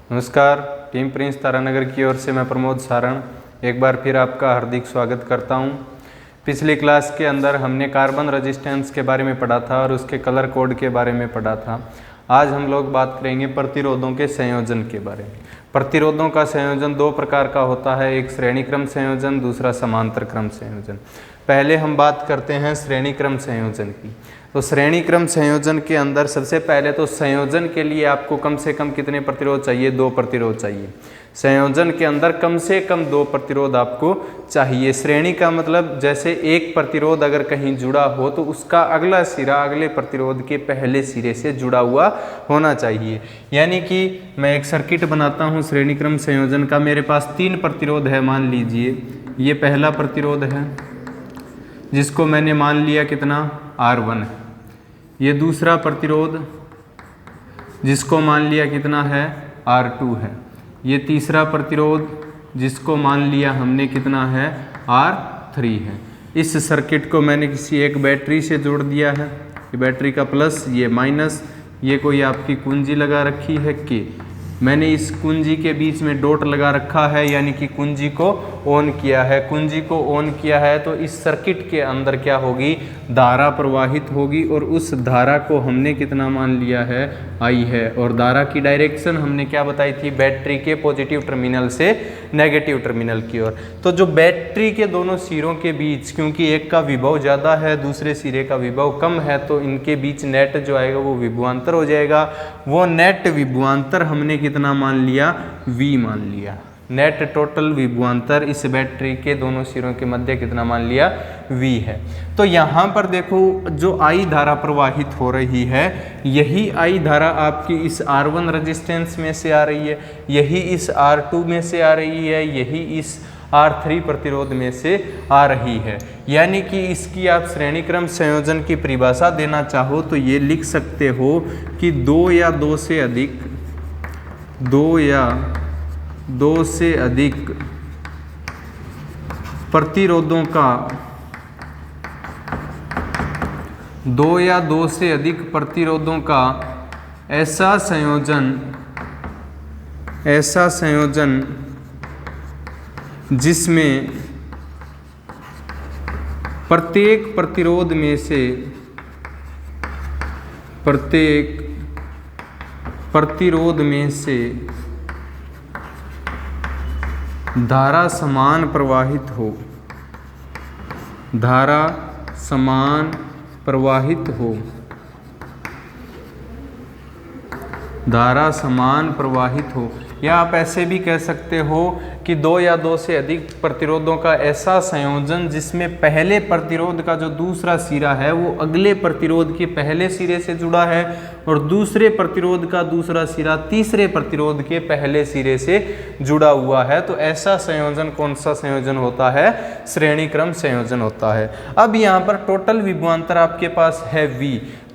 नमस्कार, team Prince Taranagar की ओर से मैं प्रमोद सारण एक बार फिर आपका हार्दिक स्वागत करता हूं। पिछली क्लास के अंदर हमने कार्बन रेजिस्टेंस के बारे में पढ़ा था और उसके कलर कोड के बारे में पढ़ा था। आज हम लोग बात करेंगे प्रतिरोधों के संयोजन के बारे में। प्रतिरोधों का संयोजन दो प्रकार का होता है, एक श्रेणी क्रम संयोजन, दूसरा समांतर क्रम संयोजन। पहले हम बात करते हैं श्रेणी क्रम संयोजन की। तो श्रेणी क्रम संयोजन के अंदर सबसे पहले तो संयोजन के लिए आपको कम से कम कितने प्रतिरोध चाहिए? 2 प्रतिरोध चाहिए। संयोजन के अंदर कम से कम 2 प्रतिरोध आपको चाहिए। श्रेणी का मतलब जैसे एक प्रतिरोध अगर कहीं जुड़ा हो तो उसका अगला सिरा अगले प्रतिरोध के पहले सिरे से जुड़ा हुआ होना चाहिए। यानी कि मैं एक सर्किट बनाता हूँ श्रेणी क्रम संयोजन का। मेरे पास 3 प्रतिरोध है, मान लीजिए ये पहला प्रतिरोध है जिसको मैंने मान लिया कितना? R1 है। ये दूसरा प्रतिरोध जिसको मान लिया कितना है? R2 है। ये तीसरा प्रतिरोध जिसको मान लिया हमने कितना है? R3 है। इस सर्किट को मैंने किसी एक बैटरी से जोड़ दिया है। ये बैटरी का प्लस, ये माइनस, ये कोई आपकी कुंजी लगा रखी है K। मैंने इस कुंजी के बीच में डॉट लगा रखा है, यानी कि कुंजी को ऑन किया है। कुंजी को ऑन किया है तो इस सर्किट के अंदर क्या होगी? धारा प्रवाहित होगी और उस धारा को हमने कितना मान लिया है? I है। और धारा की डायरेक्शन हमने क्या बताई थी? बैटरी के पॉजिटिव टर्मिनल से नेगेटिव टर्मिनल की ओर। तो जो बैटरी के दोनों सिरों के बीच, क्योंकि एक का विभव ज़्यादा है दूसरे सिरे का विभव कम है, तो इनके बीच नेट जो आएगा वो विभवांतर हो जाएगा। वो नेट विभवांतर हमने कितना मान लिया? V मान लिया। नेट टोटल विभवांतर इस बैटरी के दोनों सिरों के मध्य कितना मान लिया? V है। तो यहाँ पर देखो जो I धारा प्रवाहित हो रही है, यही I धारा आपकी इस R1 रेजिस्टेंस में से आ रही है, यही इस R2 में से आ रही है, यही इस R3 प्रतिरोध में से आ रही है। यानी कि इसकी आप श्रेणी क्रम संयोजन की परिभाषा देना चाहो तो ये लिख सकते हो कि 2 या 2 से अधिक प्रतिरोधों का 2 या 2 से अधिक प्रतिरोधों का ऐसा संयोजन जिसमें प्रत्येक प्रतिरोध में से धारा समान प्रवाहित हो। या आप ऐसे भी कह सकते हो कि 2 या 2 से अधिक प्रतिरोधों का ऐसा संयोजन जिसमें पहले प्रतिरोध का जो दूसरा सिरा है वो अगले प्रतिरोध के पहले सिरे से जुड़ा है और दूसरे प्रतिरोध का दूसरा सिरा तीसरे प्रतिरोध के पहले सिरे से जुड़ा हुआ है। तो ऐसा संयोजन कौन सा संयोजन होता है? श्रेणी क्रम संयोजन होता है। अब यहाँ पर टोटल विभवांतर आपके पास है V।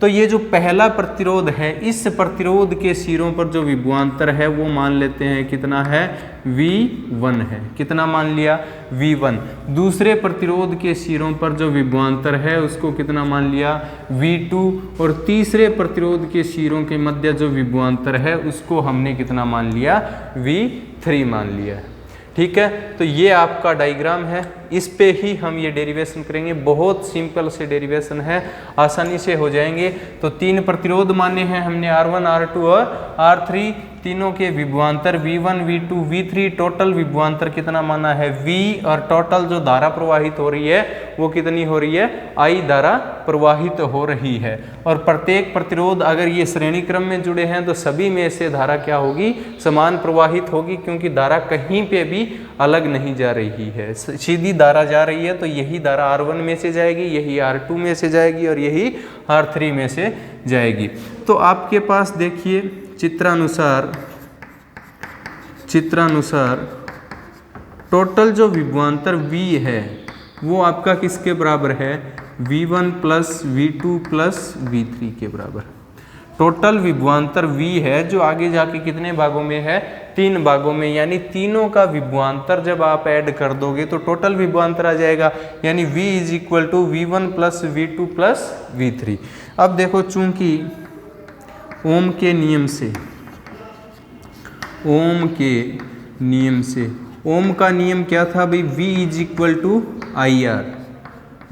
तो ये जो पहला प्रतिरोध है, इस प्रतिरोध के सिरों पर जो विभवांतर है वो मान लेते हैं कितना है? V1 है। कितना मान लिया? V1। दूसरे प्रतिरोध के सिरों पर जो विभवांतर है उसको कितना मान लिया? V2। और तीसरे प्रतिरोध के सिरों के मध्य जो विभवांतर है उसको हमने कितना मान लिया? V3 मान लिया। ठीक है, तो ये आपका डायग्राम है, इस पे ही हम ये डेरिवेशन करेंगे। बहुत सिंपल से डेरिवेशन है, आसानी से हो जाएंगे। तो 3 प्रतिरोध माने हैं हमने, R1, R2 और R3। तीनों के विभवांतर V1, V2, V3। टोटल विभवांतर कितना माना है? V। और टोटल जो धारा प्रवाहित हो रही है वो कितनी हो रही है? I धारा प्रवाहित हो रही है। और प्रत्येक प्रतिरोध अगर ये श्रेणी क्रम में जुड़े हैं तो सभी में से धारा क्या होगी? समान प्रवाहित होगी, क्योंकि धारा कहीं पे भी अलग नहीं जा रही है, सीधी धारा जा रही है। तो यही धारा R1 में से जाएगी, यही R2 में से जाएगी और यही R3 में से जाएगी। तो आपके पास देखिए चित्रानुसार टोटल जो विभवांतर V है वो आपका किसके बराबर है? V1 plus V2 plus V3 के बराबर। टोटल विभवांतर V है जो आगे जाके कितने भागों में है? 3 भागों में। यानी तीनों का विभवांतर जब आप ऐड कर दोगे तो टोटल विभवांतर आ जाएगा, यानी V is equal to V1 plus V2 plus V3। अब देखो, चूंकि ओम के नियम से ओम के नियम से। ओम का नियम क्या था भाई? V is equal to I R,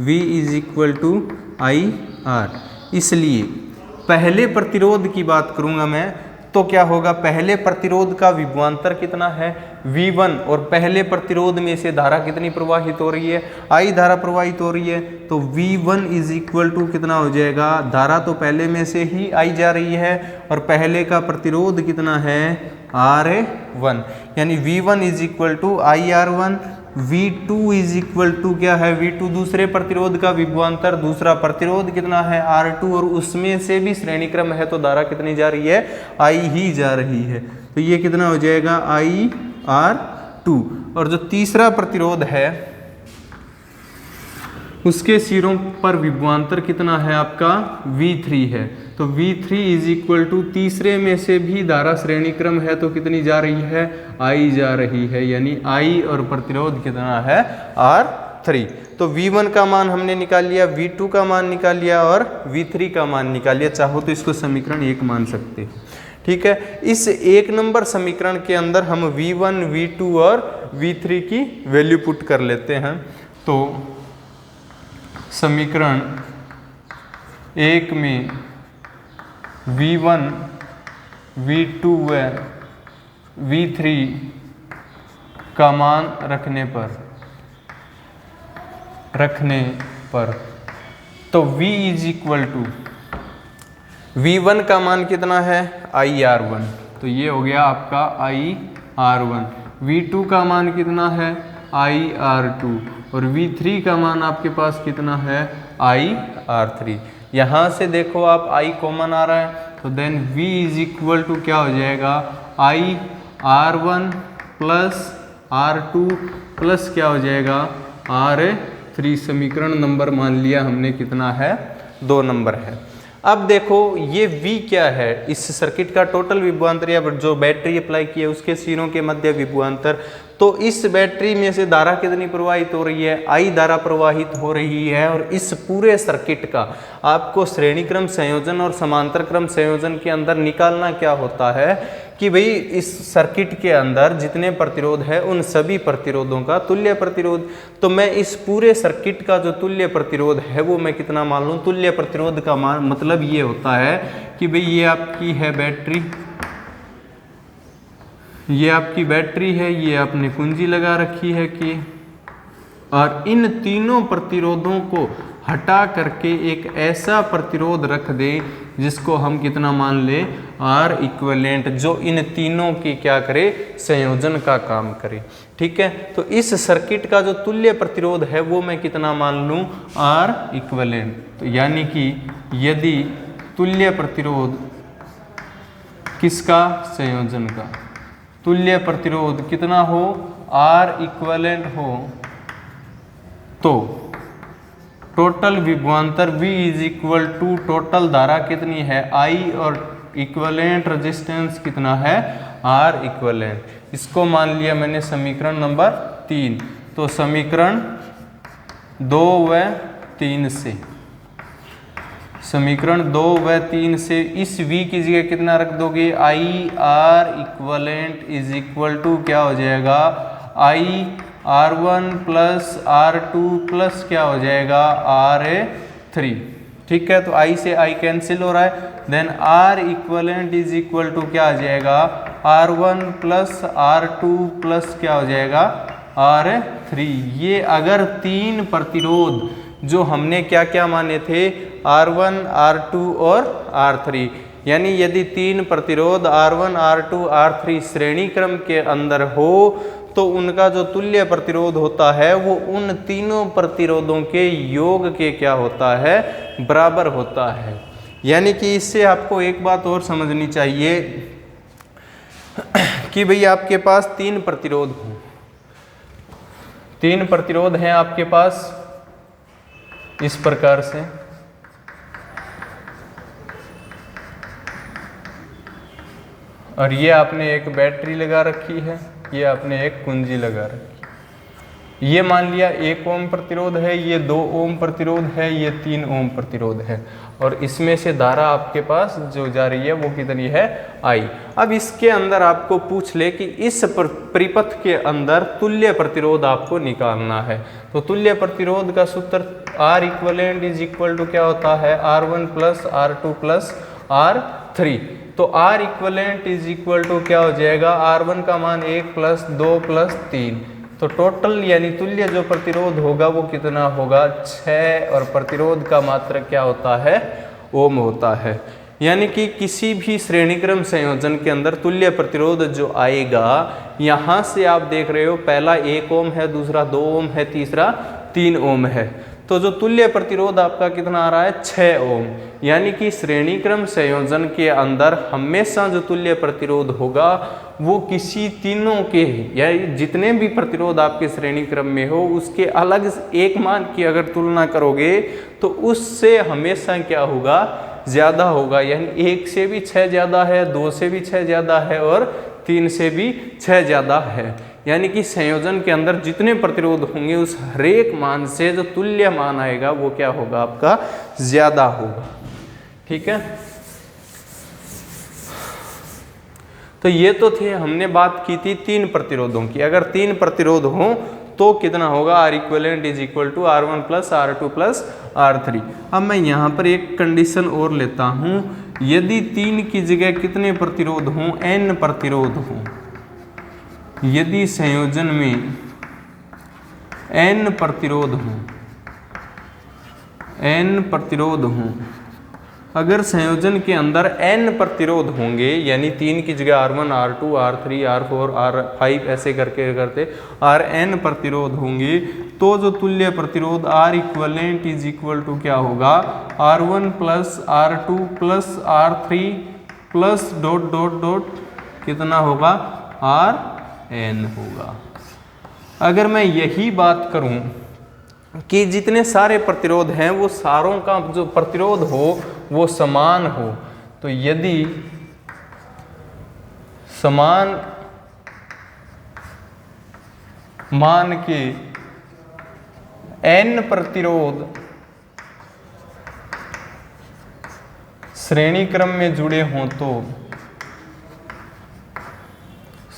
V is equal to I R. इसलिए पहले प्रतिरोध की बात करूंगा मैं, तो क्या होगा? पहले प्रतिरोध का विभवांतर कितना है? V1, और पहले प्रतिरोध में से धारा कितनी प्रवाहित हो रही है? I धारा प्रवाहित हो रही है। तो V1 इज इक्वल टू कितना हो जाएगा? धारा तो पहले में से ही I जा रही है, और पहले का प्रतिरोध कितना है? R1, यानी V1 is equal to IR1। V2 is equal to क्या है? V2 दूसरे प्रतिरोध का विभवांतर, दूसरा प्रतिरोध कितना है? R2, और उसमें से भी श्रेणी क्रम है तो धारा कितनी जा रही है? I ही जा रही है। तो ये कितना हो जाएगा? IR2। और जो तीसरा प्रतिरोध है उसके सिरों पर विभवांतर कितना है आपका? V3 है। तो V3 इज इक्वल टू, तीसरे में से भी धारा श्रेणी क्रम है तो कितनी जा रही है? I जा रही है, यानी I, और प्रतिरोध कितना है? R3। तो V1 का मान हमने निकाल लिया, V2 का मान निकाल लिया, और V3 का मान निकाल लिया। चाहो तो इसको समीकरण 1 मान सकते हैं। ठीक है, इस 1 नंबर समीकरण के अंदर हम V1, V2 और V3 की वैल्यू पुट कर लेते हैं। तो समीकरण 1 में V1, V2 व V3 का मान रखने पर तो V is equal to, V1 का मान कितना है? IR1, तो ये हो गया आपका IR1। V2 का मान कितना है? IR2, और V3 का मान आपके पास कितना है? IR3। यहाँ से देखो आप I कॉमन आ रहा है, तो then V is equal to क्या हो जाएगा? IR1 प्लस R2 प्लस क्या हो जाएगा? R3। समीकरण नंबर मान लिया हमने कितना है? 2 नंबर है। अब देखो ये V क्या है? इस सर्किट का टोटल विभवांतर, या जो बैटरी अप्लाई की है उसके सिरों के मध्य विभवांतर। तो इस बैटरी में से धारा कितनी प्रवाहित हो रही है? I धारा प्रवाहित हो रही है। और इस पूरे सर्किट का आपको श्रेणी क्रम संयोजन और समांतर क्रम संयोजन के अंदर निकालना क्या होता है कि भाई इस सर्किट के अंदर जितने प्रतिरोध है उन सभी प्रतिरोधों का तुल्य प्रतिरोध। तो मैं इस पूरे सर्किट का जो तुल्य प्रतिरोध है वो मैं कितना मान लूँ? तुल्य प्रतिरोध का मान मतलब ये होता है कि भाई ये आपकी है बैटरी, ये आपकी बैटरी है, ये आपने कुंजी लगा रखी है कि, और इन तीनों प्रतिरोधों को हटा करके एक ऐसा प्रतिरोध रख दें जिसको हम कितना मान ले? R इक्विवेलेंट, जो इन तीनों की क्या करे? संयोजन का काम करे। ठीक है, तो इस सर्किट का जो तुल्य प्रतिरोध है वो मैं कितना मान लूँ? R equivalent. तो यानी कि यदि तुल्य प्रतिरोध किसका? संयोजन का। तुल्य प्रतिरोध कितना हो? R इक्विवेलेंट हो, तो टोटल विभवांतर V is equal to total धारा कितनी है? I, और इक्विवेलेंट रेजिस्टेंस कितना है? R equivalent. इसको मान लिया मैंने समीकरण नंबर 3। तो समीकरण 2 व 3 से, समीकरण 2 व 3 से इस V की जगह कितना रख दोगे? IR equivalent is equal to क्या हो जाएगा? IR1 प्लस R2 प्लस क्या हो जाएगा? RA3। ठीक है, तो I से I कैंसिल हो रहा है। Then R equivalent is equal to क्या आ जाएगा? R1 प्लस R2 प्लस क्या हो जाएगा? R3। ये अगर 3 प्रतिरोध जो हमने क्या क्या माने थे? R1, R2 और R3, यानी यदि 3 प्रतिरोध R1, R2, R3 श्रेणी क्रम के अंदर हो तो उनका जो तुल्य प्रतिरोध होता है वो उन तीनों प्रतिरोधों के योग के क्या होता है? बराबर होता है। यानी कि इससे आपको एक बात और समझनी चाहिए कि भाई आपके पास 3 प्रतिरोध हों, 3 प्रतिरोध हैं आपके पास इस प्रकार से, और ये आपने एक बैटरी लगा रखी है, ये आपने एक कुंजी लगा रखी है। ये मान लिया 1 ओम प्रतिरोध है, ये 2 ओम प्रतिरोध है, ये 3 ओम प्रतिरोध है, और इसमें से धारा आपके पास जो जा रही है वो कितनी है, I। अब इसके अंदर आपको पूछ ले कि इस परिपथ के अंदर तुल्य प्रतिरोध आपको निकालना है, तो तुल्य प्रतिरोध का सूत्र R equivalent is equal to क्या होता है, R1 plus R2 plus R3। तो R equivalent is equal to क्या हो जाएगा, R1 का मान 1 प्लस 2 प्लस 3, तो टोटल यानी तुल्य जो प्रतिरोध होगा वो कितना होगा, 6, और प्रतिरोध का मात्रक क्या होता है, ओम होता है। यानी कि किसी भी श्रेणीक्रम संयोजन के अंदर तुल्य प्रतिरोध जो आएगा, यहाँ से आप देख रहे हो पहला 1 ओम है, दूसरा 2 ओम है, तीसरा 3 ओम है, तो जो तुल्य प्रतिरोध आपका कितना आ रहा है, 6 ओम। यानी कि श्रेणीक्रम संयोजन के अंदर हमेशा जो तुल्य प्रतिरोध होगा वो किसी तीनों के या जितने भी प्रतिरोध आपके श्रेणीक्रम में हो उसके अलग एक मान की अगर तुलना करोगे तो उससे हमेशा क्या होगा, ज़्यादा होगा। यानी 1 से भी 6 ज़्यादा है, 2 से भी 6 ज़्यादा है, और 3 से भी 6 ज़्यादा है। यानी कि संयोजन के अंदर जितने प्रतिरोध होंगे उस हरेक मान से जो तुल्य मान आएगा वो क्या होगा, आपका ज़्यादा होगा। ठीक है, तो ये तो थे, हमने बात की थी 3 प्रतिरोधों की। अगर 3 प्रतिरोध हों तो कितना होगा, R equivalent is equal to R1 plus R2 plus R3। अब मैं यहाँ पर एक कंडीशन और लेता हूँ, यदि 3 की जगह कितने प्रतिरोध हों, N प्रतिरोध हों, यदि संयोजन में N प्रतिरोध हों, N प्रतिरोध हों, अगर संयोजन के अंदर n प्रतिरोध होंगे, यानी 3 की जगह R1, R2, R3, R4, R5 ऐसे करके करते Rn प्रतिरोध होंगे, तो जो तुल्य प्रतिरोध R equivalent is equal to क्या होगा, R1 plus R2 plus R3 plus dot dot dot कितना होगा, Rn होगा। अगर मैं यही बात करूं कि जितने सारे प्रतिरोध हैं वो सारों का जो प्रतिरोध हो वो समान हो, तो यदि समान मान के n प्रतिरोध श्रेणी क्रम में जुड़े हों, तो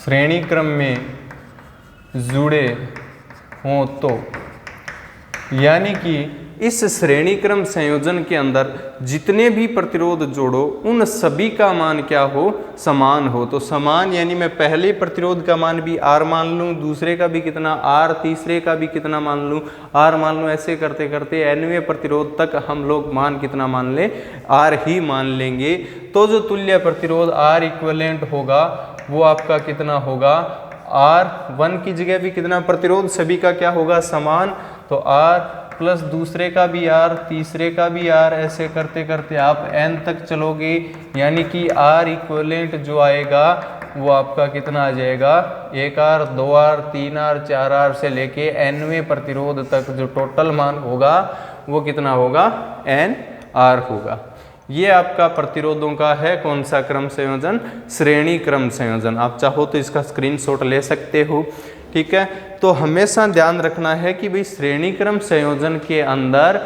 श्रेणी क्रम में जुड़े हों तो यानी कि इस श्रेणी क्रम संयोजन के अंदर जितने भी प्रतिरोध जोड़ो उन सभी का मान क्या हो, समान हो। तो समान यानी मैं पहले प्रतिरोध का मान भी R मान लूँ, दूसरे का भी कितना R, तीसरे का भी कितना मान लूँ R मान लूँ, ऐसे करते करते nवें प्रतिरोध तक हम लोग मान कितना मान लें, R ही मान लेंगे। तो जो तुल्य प्रतिरोध R इक्विवेलेंट होगा वो आपका कितना होगा, R1 की जगह भी कितना प्रतिरोध सभी का क्या होगा, समान, तो R प्लस दूसरे का भी R, तीसरे का भी R, ऐसे करते करते आप n तक चलोगे। यानी कि R इक्विवेलेंट जो आएगा वो आपका कितना आ जाएगा, 1R, 2R, 3R, 4R से लेके nवें प्रतिरोध तक जो टोटल मान होगा वो कितना होगा, nR होगा। ये आपका प्रतिरोधों का है कौन सा क्रम संयोजन, श्रेणी क्रम संयोजन। आप चाहो तो इसका स्क्रीनशॉट ले सकते हो। ठीक है, तो हमेशा ध्यान रखना है कि भाई श्रेणी क्रम संयोजन के अंदर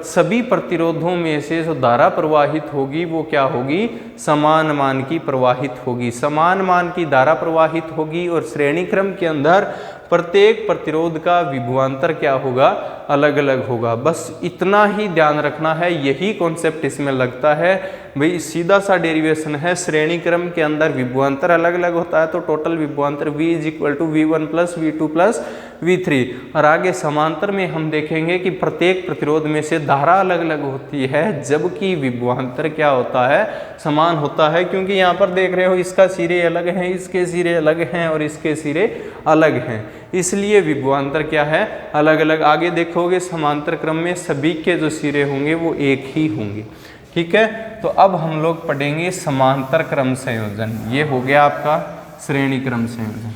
सभी प्रतिरोधों में से जो धारा प्रवाहित होगी वो क्या होगी, समान मान की प्रवाहित होगी, समान मान की धारा प्रवाहित होगी। और श्रेणी क्रम के अंदर प्रत्येक प्रतिरोध का विभवांतर क्या होगा, अलग अलग होगा। बस इतना ही ध्यान रखना है, यही कॉन्सेप्ट इसमें लगता है। भाई सीधा सा डेरिवेशन है, श्रेणी क्रम के अंदर विभवांतर अलग अलग होता है तो टोटल विभवांतर V is equal to V1 plus V2 plus V3। और आगे समांतर में हम देखेंगे कि प्रत्येक प्रतिरोध में से धारा अलग अलग होती है जबकि विभवांतर क्या होता है, समान होता है। क्योंकि यहाँ पर देख रहे हो इसका सिरे अलग हैं, इसके सिरे अलग हैं और इसके सिरे अलग हैं, इसलिए विभवांतर क्या है, अलग अलग। आगे देखोगे समांतर क्रम में सभी के जो सिरे होंगे वो एक ही होंगे। ठीक है, तो अब हम लोग पढ़ेंगे समांतर क्रम संयोजन। ये हो गया आपका श्रेणी क्रम संयोजन।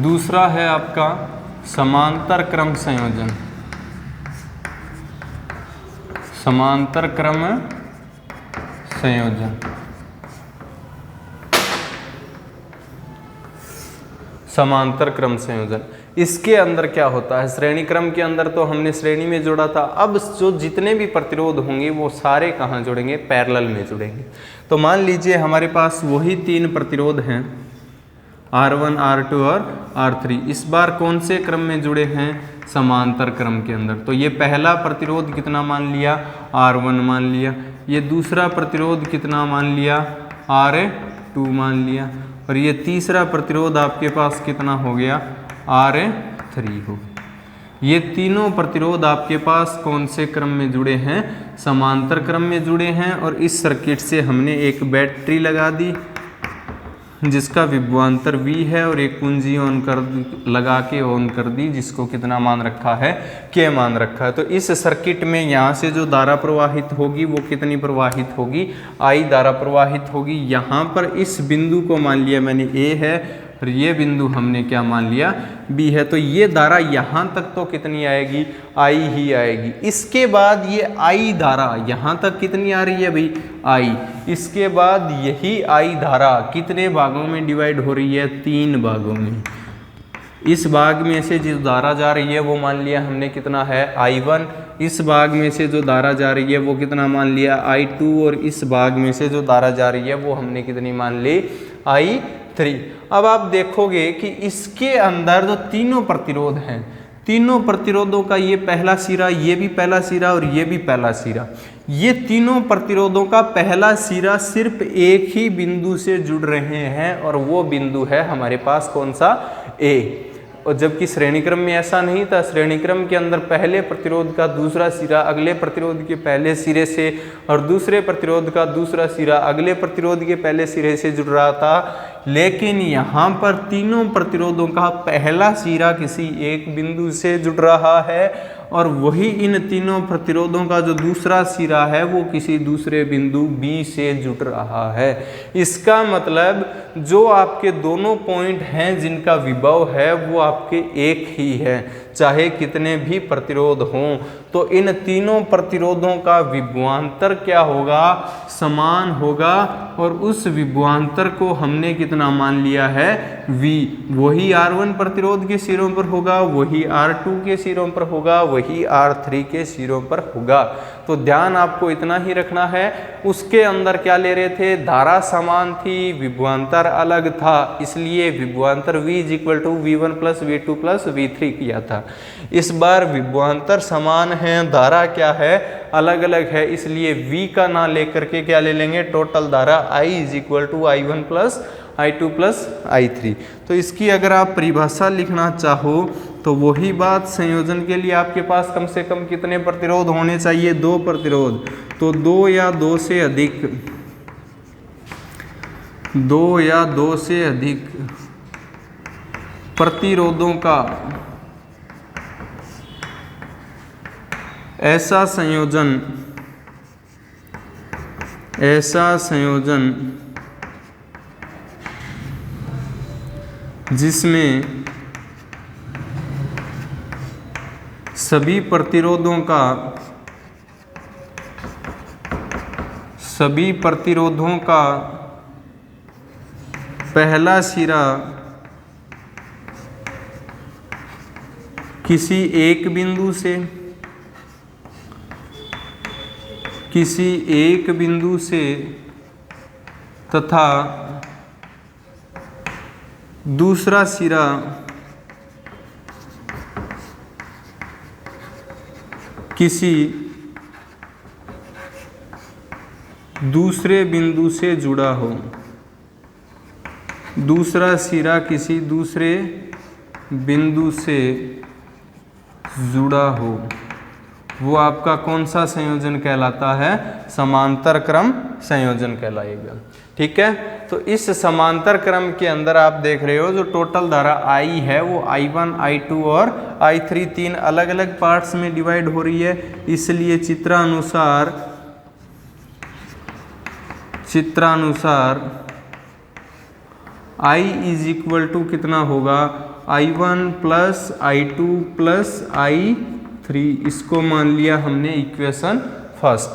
दूसरा है आपका समांतर क्रम संयोजन। समांतर क्रम संयोजन। समांतर क्रम संयोजन, इसके अंदर क्या होता है, श्रेणी क्रम के अंदर तो हमने श्रेणी में जोड़ा था, अब जो जितने भी प्रतिरोध होंगे वो सारे कहाँ जुड़ेंगे, पैरेलल में जुड़ेंगे। तो मान लीजिए हमारे पास वही 3 प्रतिरोध हैं, R1, R2 और R3। इस बार कौन से क्रम में जुड़े हैं, समांतर क्रम के अंदर। तो ये पहला प्रतिरोध कितना मान लिया, R1 मान लिया, ये दूसरा प्रतिरोध कितना मान लिया, R2 मान लिया, और ये तीसरा प्रतिरोध आपके पास कितना हो गया, R3 हो। ये तीनों प्रतिरोध आपके पास कौन से क्रम में जुड़े हैं, समांतर क्रम में जुड़े हैं। और इस सर्किट से हमने एक बैटरी लगा दी जिसका विभवांतर V है, और एक कुंजी ऑन कर लगा के ऑन कर दी जिसको कितना मान रखा है, K मान रखा है। तो इस सर्किट में यहाँ से जो धारा प्रवाहित होगी वो कितनी प्रवाहित होगी, I धारा प्रवाहित होगी। यहाँ पर इस बिंदु को मान लिया मैंने A है, और ये बिंदु हमने क्या मान लिया, B है। तो ये धारा यहाँ तक तो कितनी आएगी, I ही आएगी। इसके बाद ये I धारा यहाँ तक कितनी आ रही है भाई, I। इसके बाद यही I धारा कितने भागों में डिवाइड हो रही है, 3 भागों में। इस भाग में से जो धारा जा रही है वो मान लिया हमने कितना है, I1। इस भाग में से जो धारा जा रही है वो कितना मान लिया, I2। और इस भाग में से जो धारा जा रही है वो हमने कितनी मान ली, I3। अब आप देखोगे कि इसके अंदर जो तीनों प्रतिरोध हैं, तीनों प्रतिरोधों का ये पहला सिरा, ये भी पहला सिरा और ये भी पहला सिरा, ये तीनों प्रतिरोधों का पहला सिरा सिर्फ एक ही बिंदु से जुड़ रहे हैं, और वो बिंदु है हमारे पास कौन सा, A। और जबकि श्रेणी क्रम में ऐसा नहीं था, श्रेणी क्रम के अंदर पहले प्रतिरोध का दूसरा सिरा अगले प्रतिरोध के पहले सिरे से, और दूसरे प्रतिरोध का दूसरा सिरा अगले प्रतिरोध के पहले सिरे से जुड़ रहा था। लेकिन यहाँ पर तीनों प्रतिरोधों का पहला सिरा किसी एक बिंदु से जुड़ रहा है, और वही इन तीनों प्रतिरोधों का जो दूसरा सिरा है वो किसी दूसरे बिंदु B से जुड़ रहा है। इसका मतलब जो आपके दोनों पॉइंट हैं जिनका विभव है वो आपके एक ही है, चाहे कितने भी प्रतिरोध हों। तो इन तीनों प्रतिरोधों का विभवांतर क्या होगा, समान होगा, और उस विभवांतर को हमने कितना मान लिया है, V। वही R1 प्रतिरोध के सिरों पर होगा, वही R2 के सिरों पर होगा, वही R3 के सिरों पर होगा। तो ध्यान आपको इतना ही रखना है। उसके अंदर क्या ले रहे थे, धारा समान थी, विभवांतर अलग था, इसलिए विभवांतर V = V1 + V2 + V3 किया था। इस बार विभवांतर समान है, धारा क्या है, अलग अलग है, इसलिए V का ना लेकर के क्या ले लेंगे, टोटल धारा I = I1 + I2 + I3। तो इसकी अगर आप परिभाषा लिखना चाहो तो वही बात, संयोजन के लिए आपके पास कम से कम कितने प्रतिरोध होने चाहिए, 2 प्रतिरोध। तो 2 या 2 से अधिक, 2 या 2 से अधिक प्रतिरोधों का ऐसा संयोजन जिसमें सभी प्रतिरोधों का पहला सिरा किसी एक बिंदु से तथा दूसरा सिरा किसी दूसरे बिंदु से जुड़ा हो, दूसरा सिरा किसी दूसरे बिंदु से जुड़ा हो, वो आपका कौन सा संयोजन कहलाता है, समांतर क्रम संयोजन कहलाएगा। ठीक है। तो इस समांतर क्रम के अंदर आप देख रहे हो जो टोटल धारा I है वो I1, I2 और I3 3 अलग अलग पार्ट्स में डिवाइड हो रही है, इसलिए चित्रानुसार I = कितना होगा, I1 + I2 + I3। इसको मान लिया हमने इक्वेशन फर्स्ट।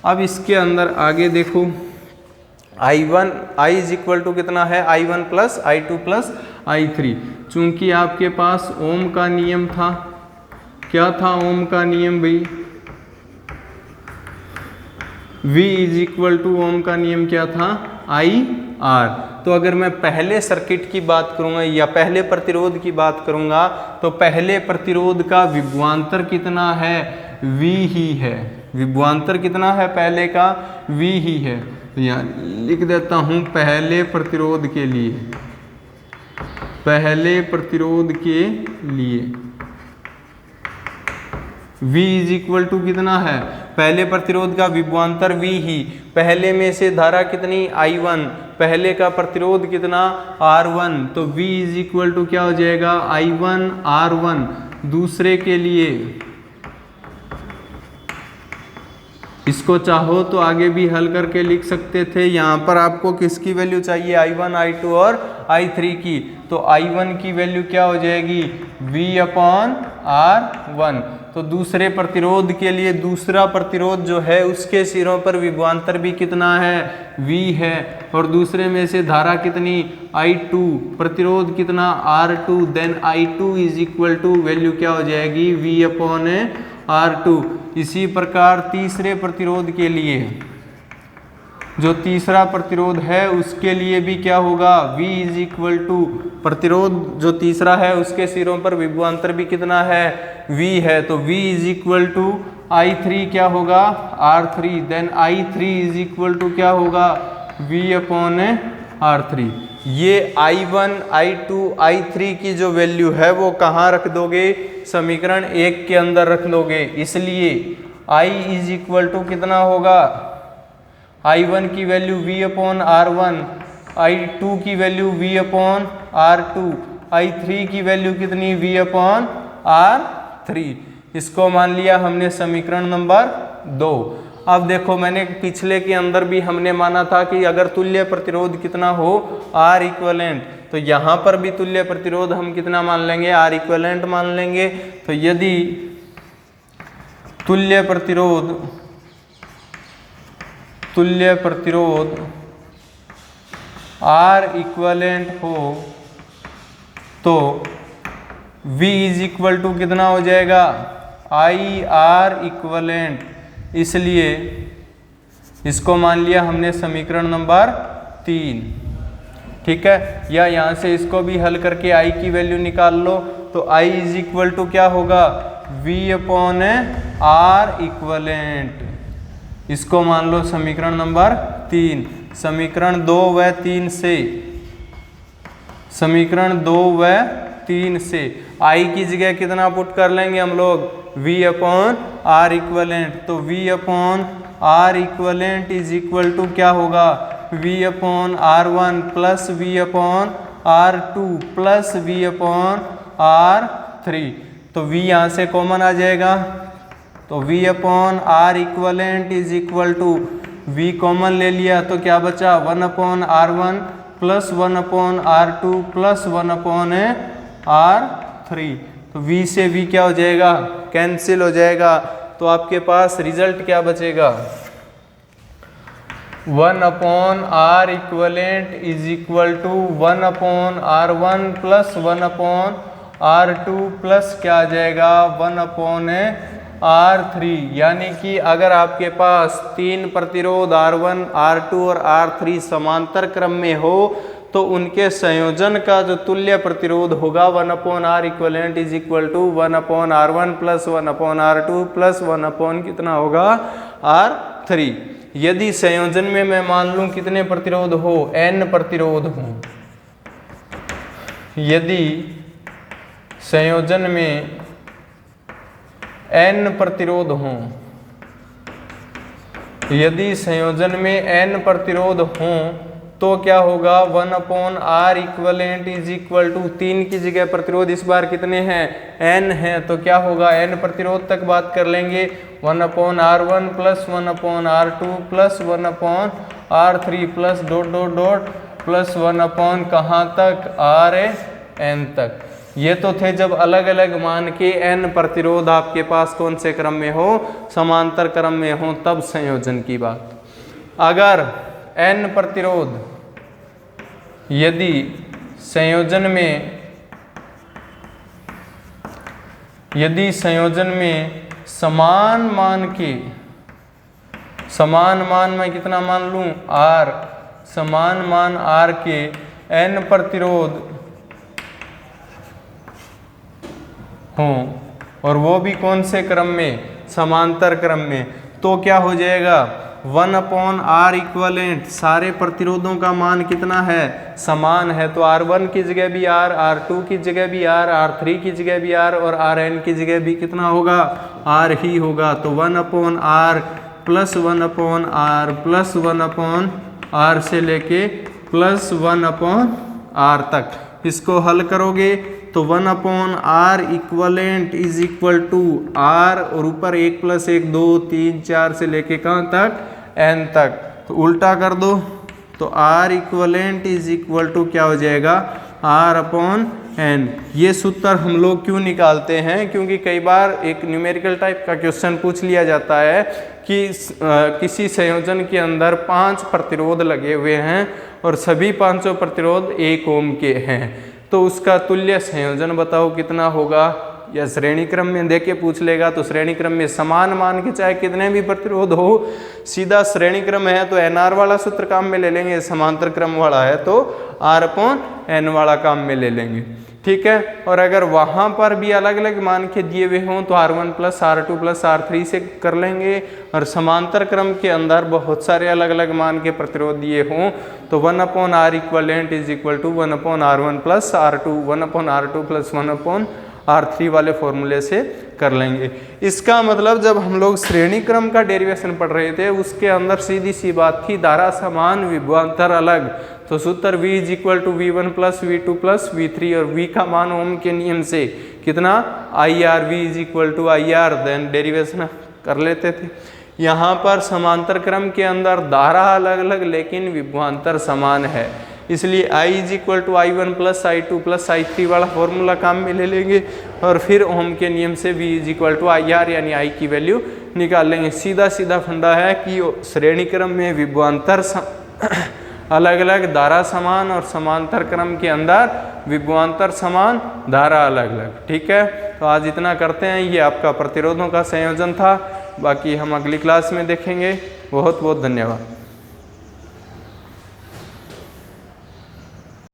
अब इसके अंदर आगे देखो, I इज इक्वल टू कितना है, I1 plus I2 plus I3। चूंकि आपके पास ओम का नियम था, क्या था ओम का नियम भाई, V is equal two ohm का नियम क्या था, IR। तो अगर मैं पहले सर्किट की बात करूंगा या पहले प्रतिरोध की बात करूंगा तो पहले प्रतिरोध का विभवांतर कितना है, V ही है। विभवांतर कितना है पहले का, V ही है। तो यहाँ लिख देता हूं पहले प्रतिरोध के लिए, पहले प्रतिरोध के लिए V इज इक्वल टू कितना है, पहले प्रतिरोध का विभवांतर V ही, पहले में से धारा कितनी I1, पहले का प्रतिरोध कितना R1, तो V इज इक्वल टू क्या हो जाएगा I1 R1। दूसरे के लिए इसको चाहो तो आगे भी हल करके लिख सकते थे। यहाँ पर आपको किसकी वैल्यू चाहिए, I1 I2 और I3 की, तो I1 की वैल्यू क्या हो जाएगी V/R1। तो दूसरे प्रतिरोध के लिए दूसरा प्रतिरोध जो है उसके सिरों पर विभवांतर भी कितना है, V है, और दूसरे में से धारा कितनी I2, प्रतिरोध कितना R2, then I2 is equal to value क्या हो जाएगी V/R2। इसी प्रकार तीसरे प्रतिरोध के लिए, जो तीसरा प्रतिरोध है उसके लिए भी क्या होगा, V इज इक्वल टू, प्रतिरोध जो तीसरा है उसके सिरों पर विभवांतर भी कितना है, V है, तो V is equal to I3 क्या होगा R3, then I3 is equal to क्या होगा V/R3। ये I1 I2 I3 की जो वैल्यू है वो कहाँ रख दोगे, समीकरण 1 के अंदर रख लोगे। इसलिए I इज इक्वल टू कितना होगा, I1 की वैल्यू V/R1, I2 की वैल्यू V/R2, I3 की वैल्यू कितनी V/R3। इसको मान लिया हमने समीकरण नंबर 2। अब देखो, मैंने पिछले के अंदर भी हमने माना था कि अगर तुल्य प्रतिरोध कितना हो R इक्विवेलेंट, तो यहाँ पर भी तुल्य प्रतिरोध हम कितना मान लेंगे, R इक्विवेलेंट मान लेंगे। तो यदि तुल्य प्रतिरोध R इक्विवेलेंट हो तो V इज इक्वल टू कितना हो जाएगा IR इक्विवेलेंट। इसलिए इसको मान लिया हमने समीकरण नंबर 3, ठीक है। या यहाँ से इसको भी हल करके I की वैल्यू निकाल लो, तो I इज इक्वल टू क्या होगा V/R इक्विवेलेंट। इसको मान लो समीकरण नंबर 3। समीकरण 2 व 3 से, समीकरण 2 व 3 से I की जगह कितना पुट कर लेंगे हम लोग, V/R इक्विवेलेंट। तो V/R equivalent is equal to क्या होगा V/R1 plus V/R2 plus V/R3। तो V यहाँ से कॉमन आ जाएगा, तो V/R equivalent is equal to, V common ले लिया तो क्या बचा 1/R1 plus 1/R2 plus 1/R3। तो V से V क्या हो जाएगा, कैंसिल हो जाएगा। तो आपके पास रिजल्ट क्या बचेगा, 1/R equivalent is equal to 1/R1 plus 1/R2 plus क्या आ जाएगा 1/R3। यानी कि अगर आपके पास 3 प्रतिरोध R1, R2 और R3 समांतर क्रम में हो तो उनके संयोजन का जो तुल्य प्रतिरोध होगा 1/R equivalent is equal to 1/R1 plus 1/R2 plus 1/ कितना होगा R3। यदि संयोजन में मैं मान लूं कितने प्रतिरोध हो, N प्रतिरोध हो, यदि संयोजन में N प्रतिरोध हो, यदि संयोजन में N प्रतिरोध हो तो क्या होगा 1/R equivalent is equal to, 3 की जगह प्रतिरोध इस बार कितने हैं N है, तो क्या होगा N प्रतिरोध तक बात कर लेंगे 1/R1 plus 1/R2 plus 1/R3 plus dot dot dot plus 1/ कहाँ तक RN तक। ये तो थे जब अलग अलग मान के n प्रतिरोध आपके पास कौन से क्रम में हो, समांतर क्रम में हो, तब संयोजन की बात। अगर n प्रतिरोध यदि संयोजन में समान मान मैं कितना मान लूं R, समान मान R के n प्रतिरोध हों और वो भी कौन से क्रम में, समांतर क्रम में, तो क्या हो जाएगा 1/R इक्वलेंट, सारे प्रतिरोधों का मान कितना है, समान है, तो R1 की जगह भी R, R2 की जगह भी R, R3 की जगह भी R और Rn की जगह भी कितना होगा, R ही होगा। तो 1/R plus 1/R plus 1/R से लेके प्लस 1/R तक, इसको हल करोगे तो 1/R equivalent is equal to R और ऊपर 1 + 1 2 3 4 से लेके कहाँ तक, n तक, तो उल्टा कर दो तो R equivalent is equal to क्या हो जाएगा, R/n। ये सूत्र हम लोग क्यों निकालते हैं, क्योंकि कई बार एक न्यूमेरिकल टाइप का क्वेश्चन पूछ लिया जाता है कि किसी संयोजन के अंदर 5 प्रतिरोध लगे हुए हैं और सभी 5 प्रतिरोध 1 ओम के हैं, तो उसका तुल्य संयोजन बताओ कितना होगा, या श्रेणी क्रम में देके पूछ लेगा तो श्रेणी क्रम में समान मान के चाहे कितने भी प्रतिरोध हो, सीधा श्रेणी क्रम है तो NR वाला सूत्र काम में ले लेंगे, समांतर क्रम वाला है तो R/n वाला काम में ले लेंगे, ठीक है। और अगर वहाँ पर भी अलग अलग मान के दिए हुए हों तो R1 + R2 + R3 से कर लेंगे, और समांतर क्रम के अंदर बहुत सारे अलग अलग मान के प्रतिरोध दिए हों तो 1/R equivalent is equal to 1/R1 + R2, 1/R2 + 1/R3 वाले फॉर्मूले से कर लेंगे। इसका मतलब जब हम लोग श्रेणी क्रम का डेरिवेशन पढ़ रहे थे उसके अंदर सीधी सी बात थी, धारा समान विभवांतर अलग, तो सूत्र V = V1 + V2 + V3 और V का मान ओम के नियम से कितना IR, V = IR, then derivation कर लेते थे। यहाँ पर समांतर क्रम के अंदर धारा अलग अलग लेकिन विभवांतर समान है, इसलिए I = I1 + I2 + I3 वाला फॉर्मूला काम में ले लेंगे और फिर ओम के नियम से V = IR यानी I की वैल्यू निकाल लेंगे। सीधा सीधा फंडा है कि श्रेणी क्रम में विभवांतर अलग अलग, धारा समान, और समांतर क्रम के अंदर विभवांतर समान, धारा अलग अलग, ठीक है। तो आज इतना करते हैं, ये आपका प्रतिरोधों का संयोजन था, बाकी हम अगली क्लास में देखेंगे। बहुत बहुत धन्यवाद।